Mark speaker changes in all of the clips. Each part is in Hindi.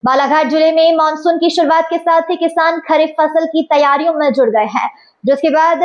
Speaker 1: बालाघाट जिले में मानसून की शुरुआत के साथ ही किसान खरीफ फसल की तैयारियों में जुट गए हैं, जिसके बाद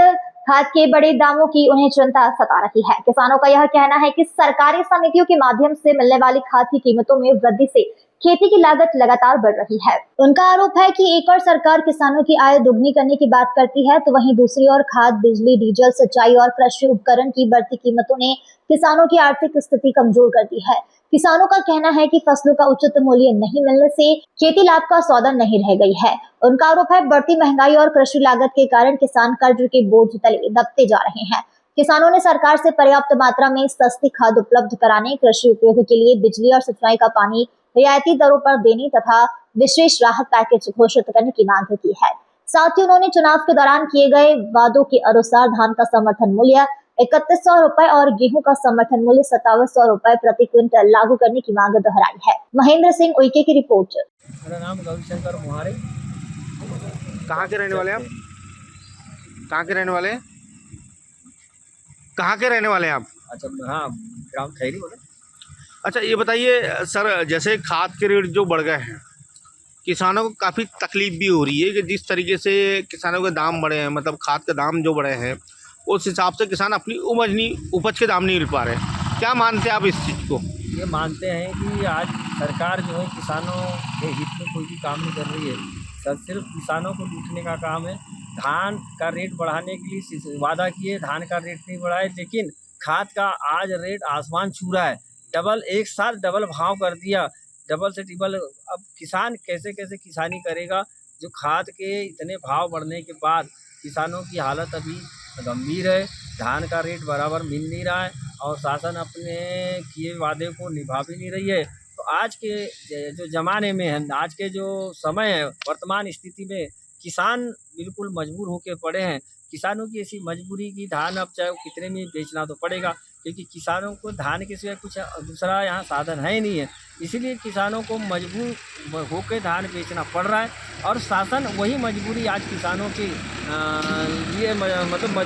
Speaker 1: खाद के बड़े दामों की उन्हें चिंता सता रही है। किसानों का यह कहना है कि सरकारी समितियों के माध्यम से मिलने वाली खाद की कीमतों में वृद्धि से खेती की लागत लगातार बढ़ रही है। उनका आरोप है कि एक और सरकार किसानों की आय दोगुनी करने की बात करती है, तो वहीं दूसरी ओर खाद, बिजली, डीजल, सिंचाई और कृषि उपकरण की बढ़ती कीमतों ने किसानों की आर्थिक स्थिति कमजोर कर दी है। किसानों का कहना है कि फसलों का उचित मूल्य नहीं मिलने से खेती लाभ का सौदा नहीं रह गई है। उनका आरोप है बढ़ती महंगाई और कृषि लागत के कारण किसान कर्ज के बोझ तले दबते जा रहे हैं। किसानों ने सरकार से पर्याप्त मात्रा में सस्ती खाद उपलब्ध कराने, कृषि उपयोग के लिए बिजली और सिंचाई का पानी रियायती दरों पर देने तथा विशेष राहत पैकेज घोषित करने की मांग की है। साथ ही उन्होंने चुनाव के दौरान किए गए वादों के अनुसार धान का समर्थन मूल्य 3100 रुपए और गेहूं का समर्थन मूल्य 5700 रुपए प्रति क्विंटल लागू करने की मांग दोहराई है। महेंद्र सिंह उइके की रिपोर्ट।
Speaker 2: मेरा नाम रविशंकर मोहारे।
Speaker 3: कहाँ के रहने वाले हैं आप? कहाँ के रहने वाले हैं? कहाँ के रहने वाले हैं आप?
Speaker 2: अच्छा, हाँ, ग्राम खैरी बोले।
Speaker 3: अच्छा, ये बताइए सर, जैसे खाद के रेट जो बढ़ गए हैं, किसानों को काफ़ी तकलीफ भी हो रही है कि जिस तरीके से किसानों के दाम बढ़े हैं, मतलब खाद के दाम जो बढ़े हैं, उस हिसाब से किसान अपनी उपज के दाम नहीं मिल पा रहे हैं। क्या मानते हैं आप इस चीज़ को?
Speaker 2: ये मानते हैं कि आज सरकार जो है किसानों के हित में कोई भी काम नहीं कर रही है। सिर्फ किसानों को लूटने का काम है। धान का रेट बढ़ाने के लिए वादा किए, धान का रेट नहीं बढ़ाए, लेकिन खाद का आज रेट आसमान छू रहा है। डबल, एक साथ डबल भाव कर दिया, डबल से ट्रिपल। अब किसान कैसे कैसे किसानी करेगा, जो खाद के इतने भाव बढ़ने के बाद किसानों की हालत अभी गंभीर है। धान का रेट बराबर मिल नहीं रहा है और शासन अपने किए वादे को निभा भी नहीं रही है। तो आज के जो ज़माने में है, आज के जो समय है, वर्तमान स्थिति में किसान बिल्कुल मजबूर होके पड़े हैं। किसानों की ऐसी मजबूरी कि धान अब चाहे वो कितने में बेचना तो पड़ेगा, क्योंकि किसानों को धान के सिवाय कुछ दूसरा यहाँ साधन है ही नहीं है। इसीलिए किसानों को मजबूर होकर धान बेचना पड़ रहा है और शासन वही मजबूरी आज किसानों के लिए मतलब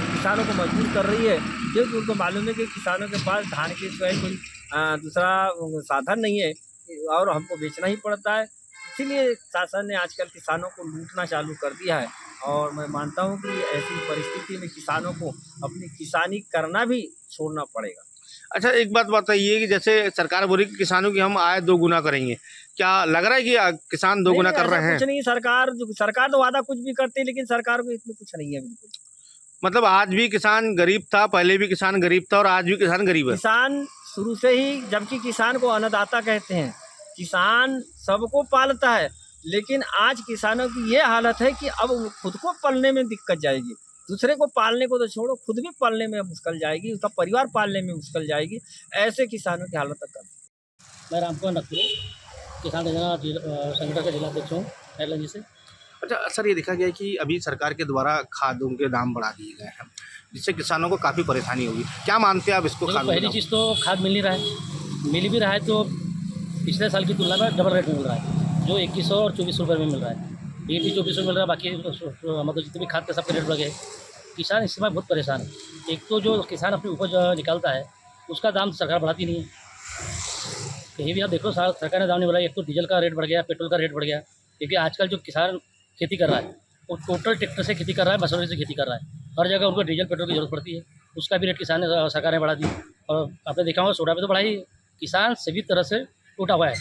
Speaker 2: किसानों को मजबूर कर रही है, क्योंकि उनको मालूम है कि किसानों के पास धान के सिवाय कोई दूसरा साधन नहीं है और हमको बेचना ही पड़ता है। इसीलिए शासन ने आजकल किसानों को लूटना चालू कर दिया है और मैं मानता हूँ कि ऐसी परिस्थिति में किसानों को अपनी किसानी करना भी छोड़ना पड़ेगा।
Speaker 3: अच्छा, एक बात बताइए कि जैसे सरकार बोली कि किसानों की हम आय दोगुना करेंगे, क्या लग रहा है कि किसान दोगुना कर रहे हैं?
Speaker 2: कुछ नहीं, सरकार तो वादा कुछ भी करती है, लेकिन सरकार को इसमें कुछ नहीं है बिल्कुल।
Speaker 3: मतलब आज भी किसान गरीब था, पहले भी किसान गरीब था और आज भी किसान गरीब है।
Speaker 2: किसान शुरू से ही, जबकि किसान को अन्नदाता कहते हैं, किसान सबको पालता है, लेकिन आज किसानों की ये हालत है कि अब खुद को पालने में दिक्कत जाएगी। दूसरे को पालने को तो छोड़ो, खुद भी पालने में मुश्किल जाएगी, उसका परिवार पालने में मुश्किल जाएगी। ऐसे किसानों की हालत तक।
Speaker 4: मैं रामकुमार नकवी, किसान संगठन का जिला अध्यक्ष हूँ एलएनजी से।
Speaker 3: अच्छा सर, ये देखा गया है कि अभी सरकार के द्वारा खादों के दाम बढ़ा दिए गए हैं, जिससे किसानों को काफ़ी परेशानी होगी। क्या मानते हैं आप इसको?
Speaker 4: पहली चीज़ तो खाद मिल नहीं रहा है, मिल भी रहा है तो पिछले साल की तुलना में डबल रेट में मिल रहा है, जो 2100 और 2400 रुपये में मिल रहा है। ये भी 2400 मिल रहा है, बाकी मतलब जितने भी खाद के सबके रेट बढ़ गए। किसान इस समय बहुत परेशान है। एक तो जो किसान अपनी उपज निकालता है उसका दाम सरकार बढ़ाती नहीं है। कहीं भी आप देखो सरकार ने दाम नहीं बढ़ाया। एक तो डीजल का रेट बढ़ गया, पेट्रोल का रेट बढ़ गया, क्योंकि आजकल जो किसान खेती कर रहा है वो टोटल ट्रैक्टर से खेती कर रहा है, मशीनरी से खेती कर रहा है। हर जगह उनको डीजल पेट्रोल की जरूरत पड़ती है, उसका भी रेट सरकार ने बढ़ा दी। और आपने देखा होगा सोडा भी तो बढ़ाई। किसान सभी तरह से टूटा हुआ है,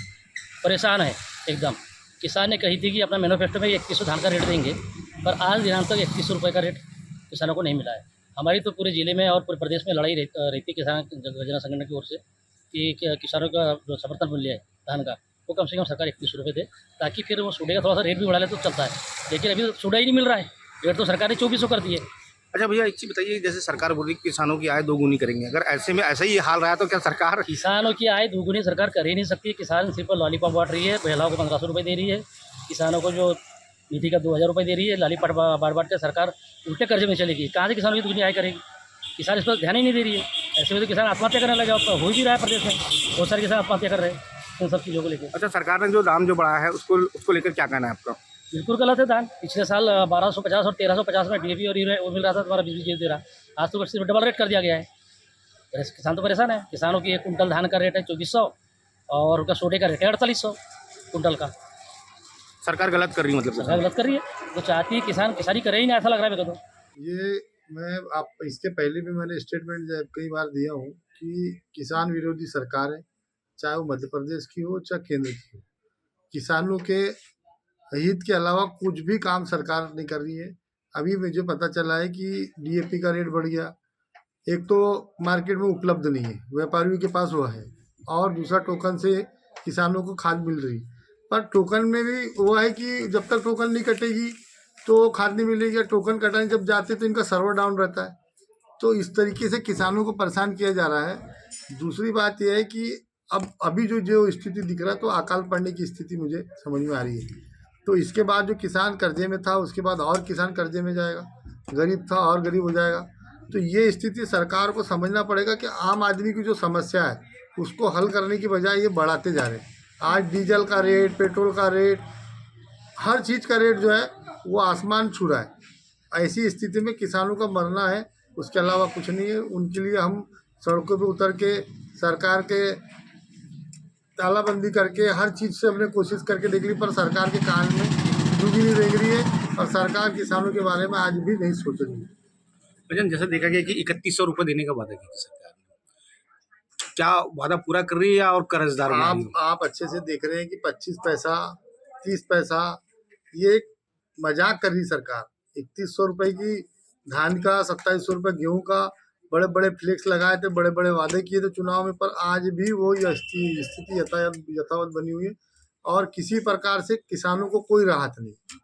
Speaker 4: परेशान है एकदम। किसान ने कही थी कि अपना मैनिफेस्टो में 2100 धान का रेट देंगे, पर आज दिनांक तक 2100 रुपये का रेट किसानों को नहीं मिला है। हमारी तो पूरे ज़िले में और पूरे प्रदेश में लड़ाई रहती किसान योजना संगठन की ओर से कि किसानों का जो समर्थन मूल्य है धान का, वो कम से कम सरकार 2100 रुपये दे, ताकि फिर वो सोडे का थोड़ा सा रेट भी बढ़ा ले तो चलता है। लेकिन अभी तो सोडा ही नहीं मिल रहा है, रेट तो सरकार ने 2400 कर दिए।
Speaker 3: अच्छा भैया, एक चीज़ बताइए, जैसे सरकार बोल रही है किसानों की आय दोगुनी करेंगे, अगर ऐसे में ऐसा ही हाल रहा तो क्या सरकार
Speaker 4: किसानों की आय दोगुनी सरकार कर ही नहीं सकती। किसान सिर्फ लॉलीपॉप बांट रही है, महिलाओं को 1500 रुपये दे रही है, किसानों को जो निधि का 2000 रुपये दे रही है, लॉलीपॉप बांट के सरकार उल्टे कर्जे में चलेगी। कहाँ से किसानों की दोगुनी आय करेगी? किसान इस पर ध्यान ही नहीं दे रही है। ऐसे में तो किसान आत्महत्या करने लगा, हो भी रहा है प्रदेश में, बहुत सारे किसान आत्महत्या कर रहे हैं इन सब चीज़ों को लेकर।
Speaker 3: अच्छा, सरकार ने जो दाम जो बढ़ाया है उसको लेकर क्या कहना है आपका?
Speaker 4: बिल्कुल गलत है। दाम पिछले साल 1250 और 1350 में डीएपी और यूरिया वो मिल रहा था, तुम्हारा बिजली दे रहा। आज तो सिर्फ डबल रेट कर दिया गया है। किसान तो परेशान है। किसानों की एक कुंटल धान का रेट है 2400 और उनका सोडे का रेट है 4800। कुंटल का।
Speaker 3: सरकार गलत कर रही है मतलब
Speaker 4: सरकार गलत कर रही है, तो चाहती है किसान किसानी करे ही नहीं, ऐसा लग रहा है मेरे को तो।
Speaker 5: ये मैं आप इसके पहले भी मैंने स्टेटमेंट कई बार दिया हूँ कि किसान विरोधी सरकार है, चाहे वो मध्य प्रदेश की हो चाहे केंद्र की हो। किसानों के हित के अलावा कुछ भी काम सरकार नहीं कर रही है। अभी मुझे पता चला है कि डीएपी का रेट बढ़ गया। एक तो मार्केट में उपलब्ध नहीं है, व्यापारियों के पास वो है, और दूसरा टोकन से किसानों को खाद मिल रही, पर टोकन में भी वो है कि जब तक टोकन नहीं कटेगी तो खाद नहीं मिलेगी। टोकन कटाने जब जाते तो इनका सर्वर डाउन रहता है। तो इस तरीके से किसानों को परेशान किया जा रहा है। दूसरी बात यह है कि अब अभी जो स्थिति दिख रहा है तो अकाल पड़ने की स्थिति मुझे समझ में आ रही है। तो इसके बाद जो किसान कर्जे में था उसके बाद और किसान कर्जे में जाएगा, गरीब था और गरीब हो जाएगा। तो ये स्थिति सरकार को समझना पड़ेगा कि आम आदमी की जो समस्या है उसको हल करने की बजाय ये बढ़ाते जा रहे हैं। आज डीजल का रेट, पेट्रोल का रेट, हर चीज़ का रेट जो है वो आसमान छू रहा है। ऐसी स्थिति में किसानों का मरना है, उसके अलावा कुछ नहीं है। उनके लिए हम सड़कों पे उतर के सरकार के तालाबंदी करके हर चीज़ से हमने कोशिश करके देख ली, पर सरकार के कान में डूबी नहीं देख रही है और सरकार किसानों के बारे में आज भी नहीं सोच रही है।
Speaker 3: भजन जैसे देखा गया कि 3100 रुपये देने का वादा किया सरकार ने, क्या वादा पूरा कर रही है या और कर्जदार बना रही है?
Speaker 5: आप अच्छे से देख रहे हैं कि 25 पैसा 30 पैसा ये एक मजाक कर रही सरकार। 3100 रुपये की धान का, 2700 रुपये गेहूँ का, बड़े बड़े फ्लेक्स लगाए थे, बड़े बड़े वादे किए थे चुनाव में, पर आज भी वो स्थिति यथावत बनी हुई है और किसी प्रकार से किसानों को कोई राहत नहीं।